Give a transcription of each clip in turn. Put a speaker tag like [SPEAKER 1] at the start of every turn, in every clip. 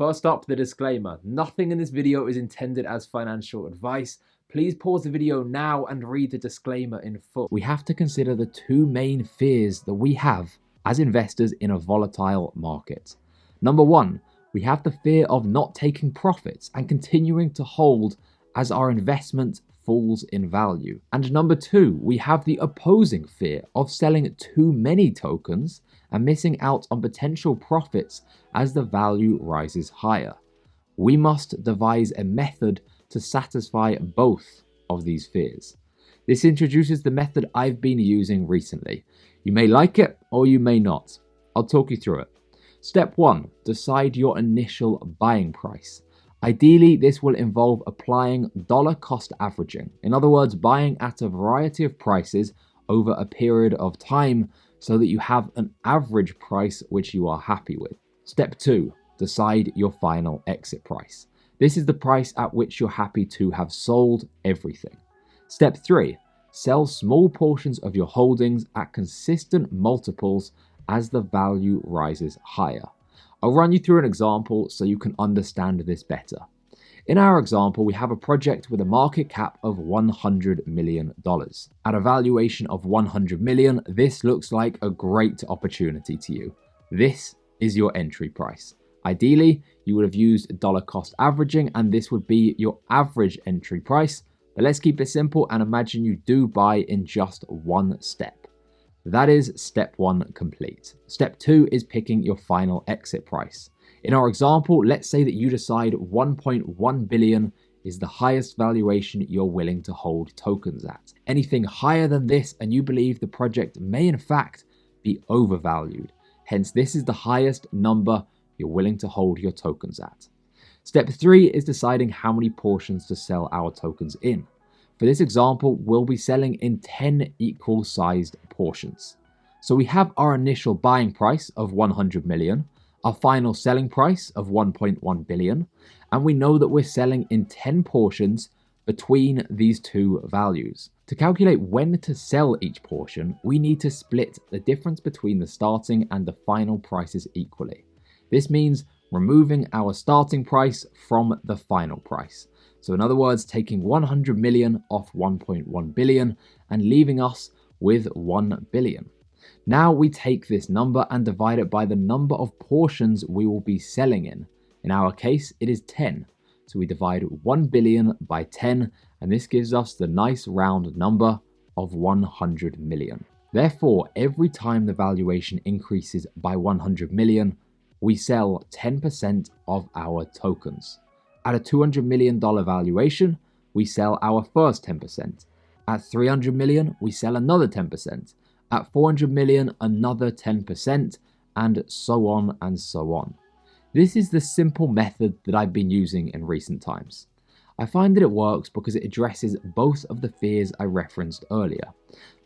[SPEAKER 1] First up, the disclaimer. Nothing in this video is intended as financial advice. Please pause the video now and read the disclaimer in full. We have to consider the two main fears that we have as investors in a volatile market. Number one, we have the fear of not taking profits and continuing to hold as our investment falls in value. And number two, we have the opposing fear of selling too many tokens and missing out on potential profits as the value rises higher. We must devise a method to satisfy both of these fears. This introduces the method I've been using recently. You may like it or you may not. I'll talk you through it. Step 1. Decide your initial buying price. Ideally, this will involve applying dollar cost averaging. In other words, buying at a variety of prices over a period of time so that you have an average price which you are happy with. Step 2. Decide your final exit price. This is the price at which you're happy to have sold everything. Step 3. Sell small portions of your holdings at consistent multiples as the value rises higher. I'll run you through an example so you can understand this better. In our example, we have a project with a market cap of $100 million. At a valuation of $100 million, this looks like a great opportunity to you. This is your entry price. Ideally, you would have used dollar cost averaging and this would be your average entry price. But let's keep it simple and imagine you do buy in just one step. That is step 1 complete. Step 2 is picking your final exit price. In our example, let's say that you decide 1.1 billion is the highest valuation you're willing to hold tokens at. Anything higher than this and you believe the project may in fact be overvalued. Hence, this is the highest number you're willing to hold your tokens at. Step 3 is deciding how many portions to sell our tokens in. For this example, we'll be selling in 10 equal sized portions. So we have our initial buying price of 100 million, our final selling price of 1.1 billion, and we know that we're selling in 10 portions between these two values. To calculate when to sell each portion, we need to split the difference between the starting and the final prices equally. This means removing our starting price from the final price. So in other words, taking 100 million off 1.1 billion and leaving us with 1 billion. Now we take this number and divide it by the number of portions we will be selling in. In our case, it is 10. So we divide 1 billion by 10 and this gives us the nice round number of 100 million. Therefore, every time the valuation increases by 100 million, we sell 10% of our tokens. At a $200 million valuation, we sell our first 10%. At 300 million, we sell another 10%. At 400 million, another 10%, and so on and so on. This is the simple method that I've been using in recent times. I find that it works because it addresses both of the fears I referenced earlier.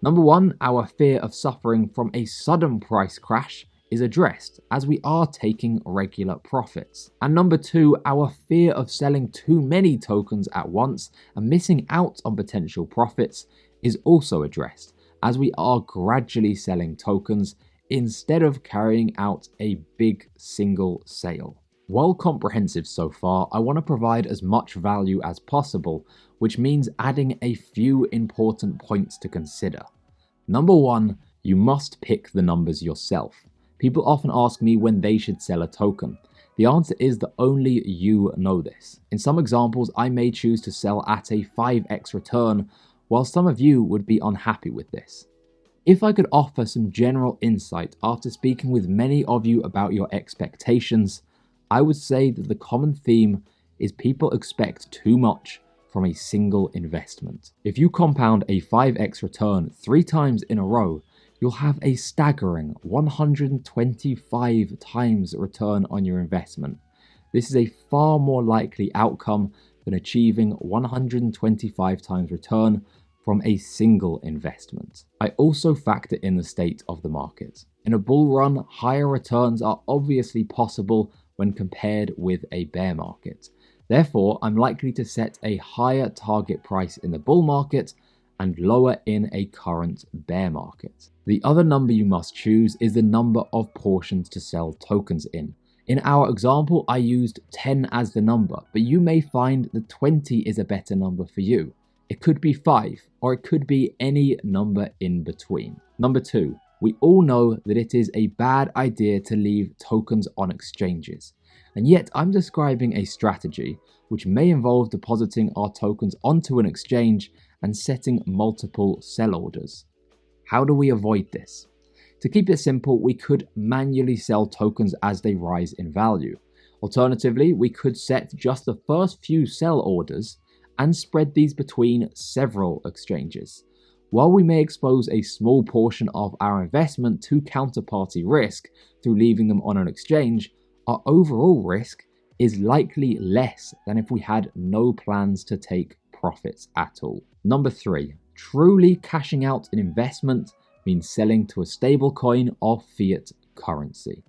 [SPEAKER 1] Number one, our fear of suffering from a sudden price crash is addressed as we are taking regular profits. And number two, our fear of selling too many tokens at once and missing out on potential profits is also addressed as we are gradually selling tokens instead of carrying out a big single sale. While comprehensive so far, I want to provide as much value as possible, which means adding a few important points to consider. Number one, you must pick the numbers yourself. People often ask me when they should sell a token. The answer is that only you know this. In some examples, I may choose to sell at a 5x return, while some of you would be unhappy with this. If I could offer some general insight after speaking with many of you about your expectations, I would say that the common theme is people expect too much from a single investment. If you compound a 5x return 3 times in a row, you'll have a staggering 125 times return on your investment. This is a far more likely outcome than achieving 125 times return from a single investment. I also factor in the state of the market. In a bull run, higher returns are obviously possible when compared with a bear market. Therefore, I'm likely to set a higher target price in the bull market and lower in a current bear market. The other number you must choose is the number of portions to sell tokens in. In our example, I used 10 as the number, but you may find that 20 is a better number for you. It could be 5, or it could be any number in between. Number 2, we all know that it is a bad idea to leave tokens on exchanges. And yet I'm describing a strategy which may involve depositing our tokens onto an exchange and setting multiple sell orders. How do we avoid this? To keep it simple, we could manually sell tokens as they rise in value. Alternatively, we could set just the first few sell orders and spread these between several exchanges. While we may expose a small portion of our investment to counterparty risk through leaving them on an exchange, our overall risk is likely less than if we had no plans to take profits at all. Number 3, truly cashing out an investment means selling to a stablecoin or fiat currency.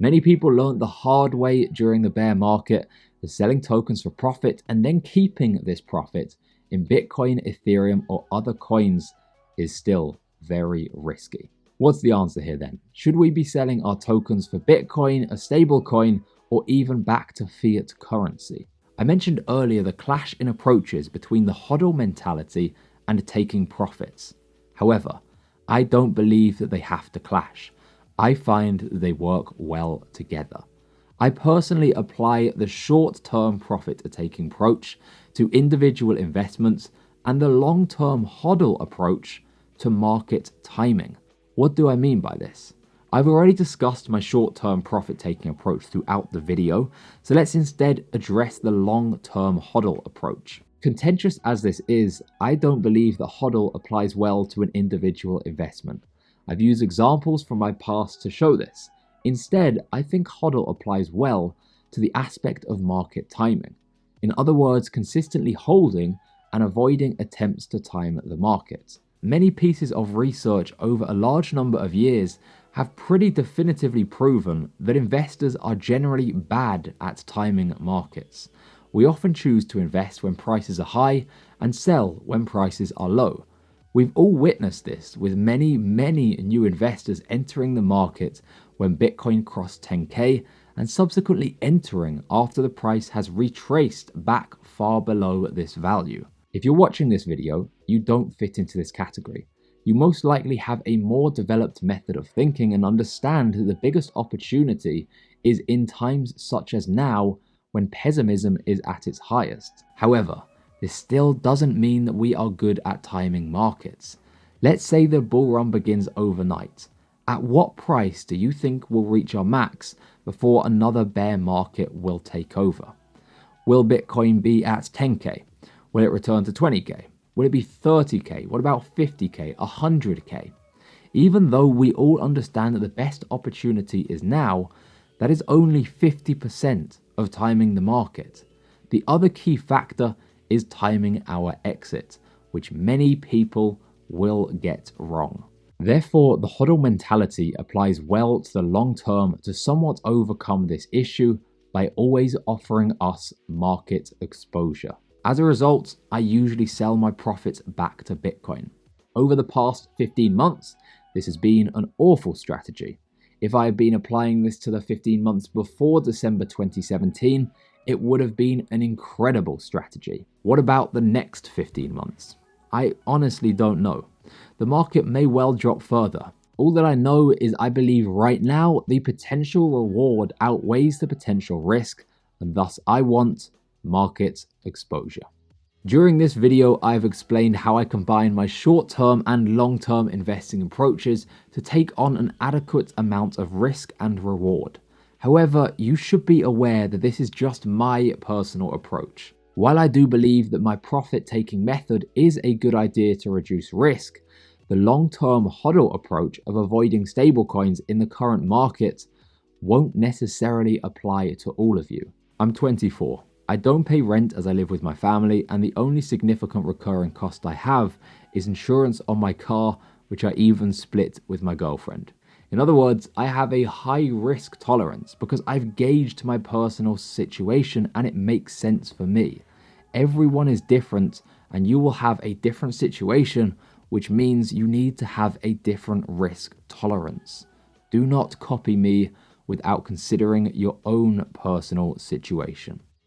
[SPEAKER 1] Many people learned the hard way during the bear market that selling tokens for profit and then keeping this profit in Bitcoin, Ethereum, or other coins is still very risky. What's the answer here then? Should we be selling our tokens for Bitcoin, a stablecoin, or even back to fiat currency? I mentioned earlier the clash in approaches between the hodl mentality and taking profits. However, I don't believe that they have to clash. I find that they work well together. I personally apply the short-term profit-taking approach to individual investments and the long-term hodl approach to market timing. What do I mean by this? I've already discussed my short-term profit-taking approach throughout the video, so let's instead address the long-term hodl approach. Contentious as this is, I don't believe that hodl applies well to an individual investment. I've used examples from my past to show this. Instead, I think hodl applies well to the aspect of market timing. In other words, consistently holding and avoiding attempts to time the market. Many pieces of research over a large number of years have pretty definitively proven that investors are generally bad at timing markets. We often choose to invest when prices are high and sell when prices are low. We've all witnessed this with many new investors entering the market when Bitcoin crossed 10K and subsequently entering after the price has retraced back far below this value. If you're watching this video, you don't fit into this category. You most likely have a more developed method of thinking and understand that the biggest opportunity is in times such as now when pessimism is at its highest. However, this still doesn't mean that we are good at timing markets. Let's say the bull run begins overnight. At what price do you think we'll reach our max before another bear market will take over? Will Bitcoin be at 10K? Will it return to 20K? Will it be 30K? What about 50K, 100K? Even though we all understand that the best opportunity is now, that is only 50% of timing the market. The other key factor is timing our exit, which many people will get wrong. Therefore, the hodl mentality applies well to the long term to somewhat overcome this issue by always offering us market exposure. As a result, I usually sell my profits back to Bitcoin. Over the past 15 months, this has been an awful strategy. If I had been applying this to the 15 months before December 2017, it would have been an incredible strategy. What about the next 15 months? I honestly don't know. The market may well drop further. All that I know is I believe right now the potential reward outweighs the potential risk, and thus I want market exposure. During this video, I've explained how I combine my short-term and long-term investing approaches to take on an adequate amount of risk and reward. However, you should be aware that this is just my personal approach. While I do believe that my profit-taking method is a good idea to reduce risk, the long-term hodl approach of avoiding stablecoins in the current market won't necessarily apply to all of you. I'm 24. I don't pay rent as I live with my family, and the only significant recurring cost I have is insurance on my car, which I even split with my girlfriend. In other words, I have a high risk tolerance because I've gauged my personal situation and it makes sense for me. Everyone is different and you will have a different situation, which means you need to have a different risk tolerance. Do not copy me without considering your own personal situation.